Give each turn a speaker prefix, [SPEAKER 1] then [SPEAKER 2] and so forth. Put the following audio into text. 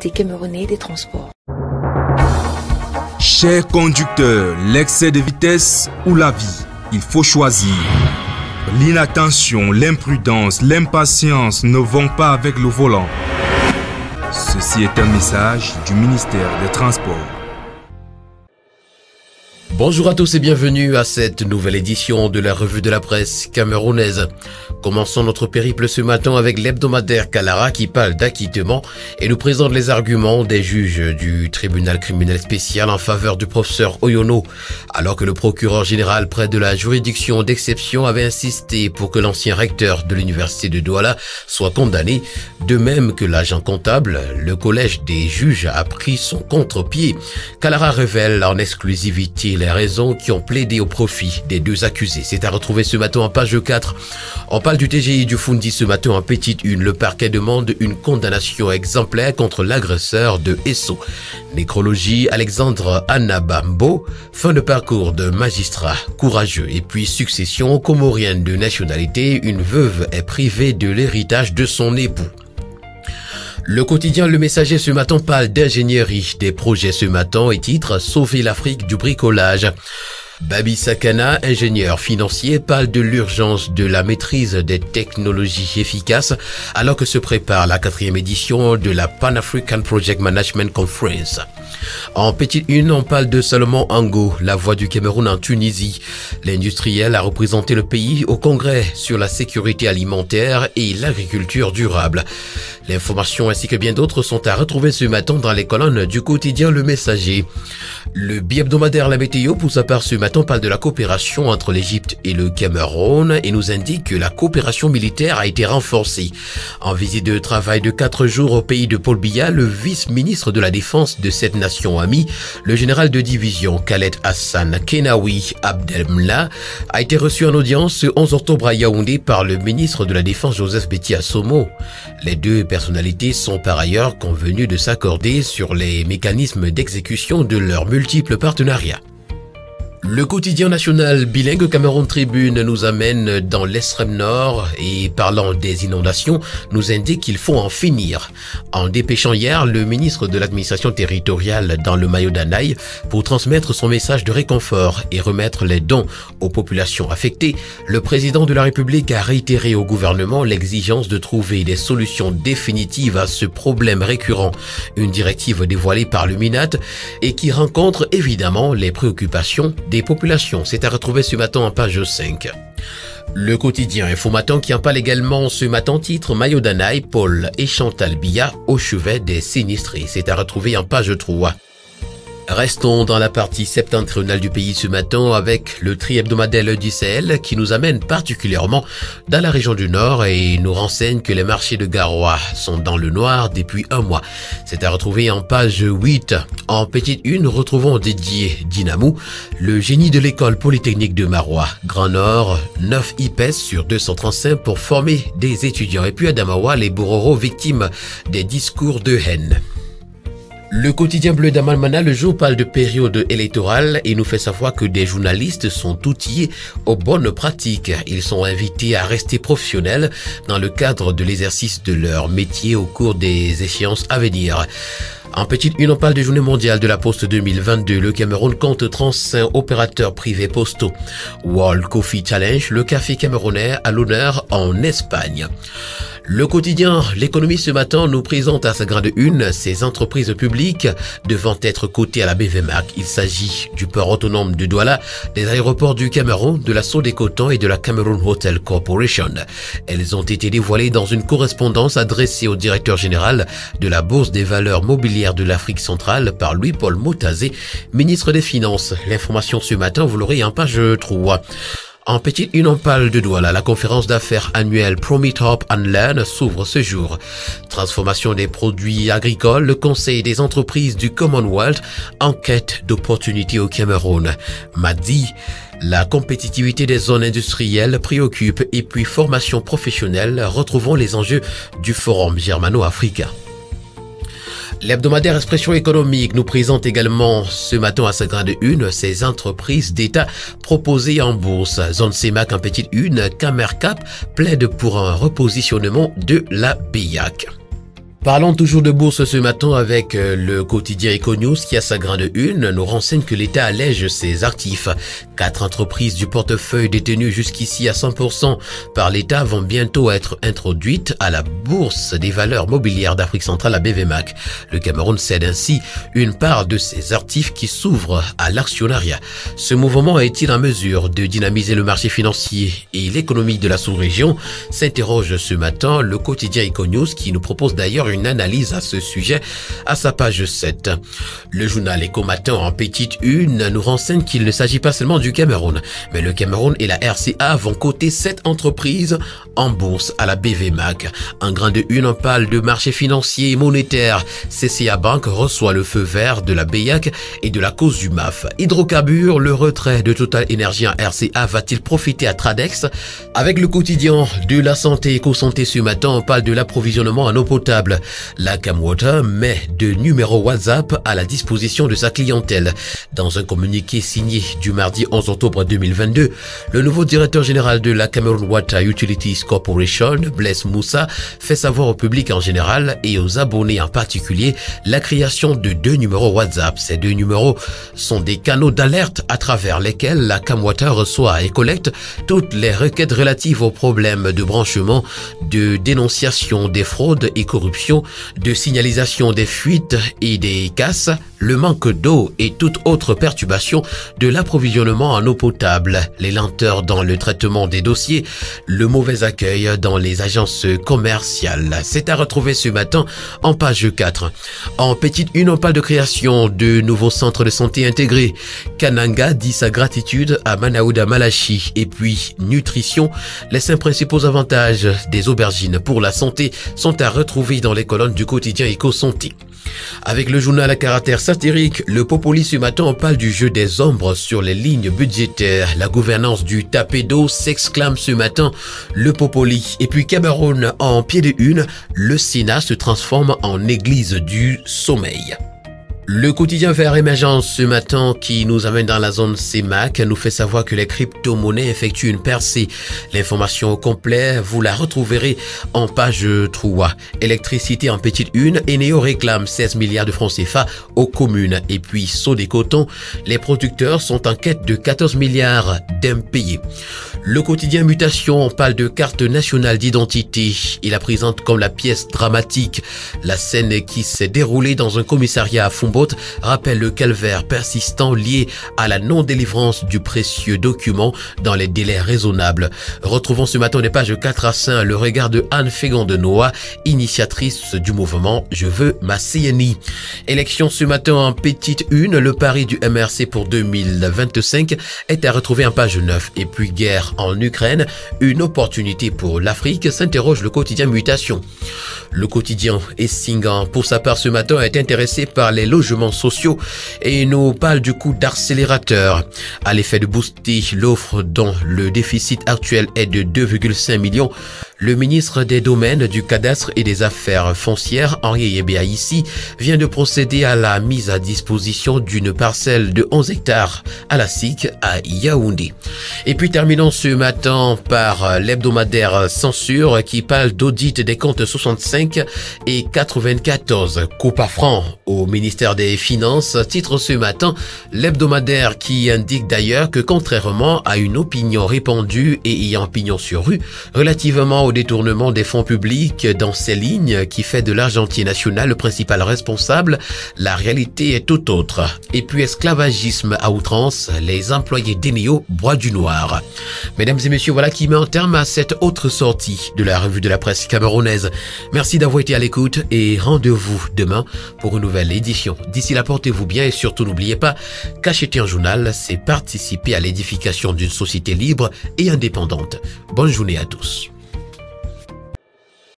[SPEAKER 1] Société camerounaise des transports.
[SPEAKER 2] Chers conducteurs, l'excès de vitesse ou la vie, il faut choisir. L'inattention, l'imprudence, l'impatience ne vont pas avec le volant. Ceci est un message du ministère des Transports.
[SPEAKER 3] Bonjour à tous et bienvenue à cette nouvelle édition de la revue de la presse camerounaise. Commençons notre périple ce matin avec l'hebdomadaire Kalara qui parle d'acquittement et nous présente les arguments des juges du tribunal criminel spécial en faveur du professeur Oyono, alors que le procureur général près de la juridiction d'exception avait insisté pour que l'ancien recteur de l'université de Douala soit condamné. De même que l'agent comptable, le collège des juges a pris son contre-pied. Kalara révèle en exclusivité les raisons qui ont plaidé au profit des deux accusés. C'est à retrouver ce matin en page 4. On parle du TGI du Fundi ce matin en petite une. Le parquet demande une condamnation exemplaire contre l'agresseur de Esso. Nécrologie, Alexandre Anabambo. Fin de parcours de magistrat courageux. Et puis succession comorienne de nationalité. Une veuve est privée de l'héritage de son époux. Le quotidien Le Messager ce matin parle d'ingénierie, des projets ce matin et titre « Sauver l'Afrique du bricolage ». Babi Sakana, ingénieur financier, parle de l'urgence de la maîtrise des technologies efficaces alors que se prépare la 4e édition de la Pan-African Project Management Conference. En petite une, on parle de Salomon Ango, la voix du Cameroun en Tunisie. L'industriel a représenté le pays au congrès sur la sécurité alimentaire et l'agriculture durable. L'information ainsi que bien d'autres sont à retrouver ce matin dans les colonnes du quotidien Le Messager. Le bi-hebdomadaire La Météo, pour sa part ce matin, parle de la coopération entre l'Égypte et le Cameroun et nous indique que la coopération militaire a été renforcée. En visite de travail de 4 jours au pays de Paul Biya, le vice-ministre de la Défense de cette nation amie, le général de division Khaled Hassan Kenawi Abdelmla, a été reçu en audience ce 11 octobre à Yaoundé par le ministre de la Défense Joseph Betty Assomo. Les deux personnalités sont par ailleurs convenues de s'accorder sur les mécanismes d'exécution de leurs multiples partenariats. Le quotidien national bilingue Cameroun Tribune nous amène dans l'extrême nord et parlant des inondations, nous indique qu'il faut en finir. En dépêchant hier le ministre de l'administration territoriale dans le maillot d'Anaï pour transmettre son message de réconfort et remettre les dons aux populations affectées, le président de la République a réitéré au gouvernement l'exigence de trouver des solutions définitives à ce problème récurrent. Une directive dévoilée par le MINAT et qui rencontre évidemment les préoccupations des populations. C'est à retrouver ce matin en page 5. Le quotidien Infomatin qui en parle également ce matin titre Maillot d'Anaï, Paul et Chantal Biya au chevet des sinistrés. C'est à retrouver en page 3. Restons dans la partie septentrionale du pays ce matin avec le tri-hebdomadaire du Sahel qui nous amène particulièrement dans la région du Nord et nous renseigne que les marchés de Garoua sont dans le noir depuis un mois. C'est à retrouver en page 8. En petite une, nous retrouvons Didier Dinamou, le génie de l'école polytechnique de Marois. Grand Nord, 9 IPES sur 235 pour former des étudiants. Et puis à Damawa, les Bororo victimes des discours de haine. Le quotidien bleu d'Amalmana, le jour, parle de période électorale et nous fait savoir que des journalistes sont outillés aux bonnes pratiques. Ils sont invités à rester professionnels dans le cadre de l'exercice de leur métier au cours des échéances à venir. En petite une, on parle de journée mondiale de la poste 2022. Le Cameroun compte 35 opérateurs privés postaux. World Coffee Challenge, le café camerounais à l'honneur en Espagne. Le quotidien L'économie ce matin nous présente à sa grande une ces entreprises publiques devant être cotées à la BVMAC. Il s'agit du port autonome de Douala, des aéroports du Cameroun, de la Sodecotton et de la Cameroon Hotel Corporation. Elles ont été dévoilées dans une correspondance adressée au directeur général de la Bourse des valeurs mobilières de l'Afrique centrale par Louis-Paul Motazé, ministre des Finances. L'information ce matin, vous l'aurez en page 3. En petite une, on parle de Douala. La conférence d'affaires annuelle Promit Hop and Learn s'ouvre ce jour. Transformation des produits agricoles, le Conseil des entreprises du Commonwealth, enquête d'opportunités au Cameroun. Madi, la compétitivité des zones industrielles préoccupe et puis formation professionnelle. Retrouvons les enjeux du Forum germano-africain. L'hebdomadaire Expression économique nous présente également ce matin à sa grande une ces entreprises d'État proposées en bourse. Zone CEMAC en petite une, Camercap plaide pour un repositionnement de la BIAC. Parlons toujours de bourse ce matin avec le quotidien Econews qui a sa grande une nous renseigne que l'État allège ses actifs. 4 entreprises du portefeuille détenues jusqu'ici à 100% par l'État vont bientôt être introduites à la bourse des valeurs mobilières d'Afrique centrale à BVMAC. Le Cameroun cède ainsi une part de ses actifs qui s'ouvrent à l'actionnariat. Ce mouvement est-il en mesure de dynamiser le marché financier et l'économie de la sous-région? S'interroge ce matin le quotidien Econews qui nous propose d'ailleurs une analyse à ce sujet à sa page 7. Le journal Éco Matin en petite une nous renseigne qu'il ne s'agit pas seulement du Cameroun, mais le Cameroun et la RCA vont coter 7 entreprises en bourse à la BVMAC. En grande une, on parle de marché financier et monétaire. CCA Bank reçoit le feu vert de la BEAC et de la cause du MAF. Hydrocarbures, le retrait de Total Energy en RCA va-t-il profiter à Tradex? Avec le quotidien de la santé Éco-Santé ce matin, on parle de l'approvisionnement en eau potable. La Camwater met 2 numéros WhatsApp à la disposition de sa clientèle. Dans un communiqué signé du mardi 11 octobre 2022, le nouveau directeur général de la Cameroon Water Utilities Corporation, Blaise Moussa, fait savoir au public en général et aux abonnés en particulier la création de 2 numéros WhatsApp. Ces 2 numéros sont des canaux d'alerte à travers lesquels la Camwater reçoit et collecte toutes les requêtes relatives aux problèmes de branchement, de dénonciation des fraudes et corruption, de signalisation des fuites et des casses, le manque d'eau et toute autre perturbation de l'approvisionnement en eau potable, les lenteurs dans le traitement des dossiers, le mauvais accueil dans les agences commerciales. C'est à retrouver ce matin en page 4. En petite une, on parle de création de nouveaux centres de santé intégrés. Kananga dit sa gratitude à Manaouda Malachi. Et puis, nutrition, les 5 principaux avantages des aubergines pour la santé sont à retrouver dans les colonnes du quotidien Éco-Santé. Avec le journal à caractère satirique, le Popoli ce matin, on parle du jeu des ombres sur les lignes budgétaires. La gouvernance du tapé d'eau s'exclame ce matin le Popoli. Et puis Cameroun en pied de une, le Sénat se transforme en église du sommeil. Le quotidien Vert Émergence ce matin qui nous amène dans la zone CEMAC nous fait savoir que les crypto-monnaies effectuent une percée. L'information au complet, vous la retrouverez en page 3. Électricité en petite une, Eneo réclame 16 milliards de francs CFA aux communes. Et puis Sodécoton, les producteurs sont en quête de 14 milliards d'impayés. Le quotidien Mutation, on parle de carte nationale d'identité. Il la présente comme la pièce dramatique. La scène qui s'est déroulée dans un commissariat à Fumbo rappelle le calvaire persistant lié à la non-délivrance du précieux document dans les délais raisonnables. Retrouvons ce matin des pages 4 à 5 le regard de Anne Fégan-de-Noix, initiatrice du mouvement Je veux ma CNI. Élection ce matin en petite une, le pari du MRC pour 2025 est à retrouver en page 9. Et puis guerre en Ukraine, une opportunité pour l'Afrique, s'interroge le quotidien Mutation. Le quotidien Essingan, pour sa part ce matin, est intéressé par les logements sociaux et nous parle du coup d'accélérateur. À l'effet de booster l'offre dont le déficit actuel est de 2,5 millions, le ministre des Domaines, du Cadastre et des Affaires foncières, Henri Yebéaïssi, vient de procéder à la mise à disposition d'une parcelle de 11 hectares à la SIC à Yaoundé. Et puis terminons ce matin par l'hebdomadaire Censure qui parle d'audit des comptes 65 et 94. Coup par franc au ministère des Finances, titre ce matin l'hebdomadaire qui indique d'ailleurs que contrairement à une opinion répandue et ayant pignon sur rue relativement au détournement des fonds publics dans ces lignes qui fait de l'Argentier national le principal responsable, la réalité est tout autre. Et puis esclavagisme à outrance, les employés d'Eneo broient du noir. Mesdames et messieurs, voilà qui met un terme à cette autre sortie de la revue de la presse camerounaise. Merci d'avoir été à l'écoute et rendez-vous demain pour une nouvelle édition. D'ici là, portez-vous bien et surtout n'oubliez pas qu'acheter un journal, c'est participer à l'édification d'une société libre et indépendante. Bonne journée à tous.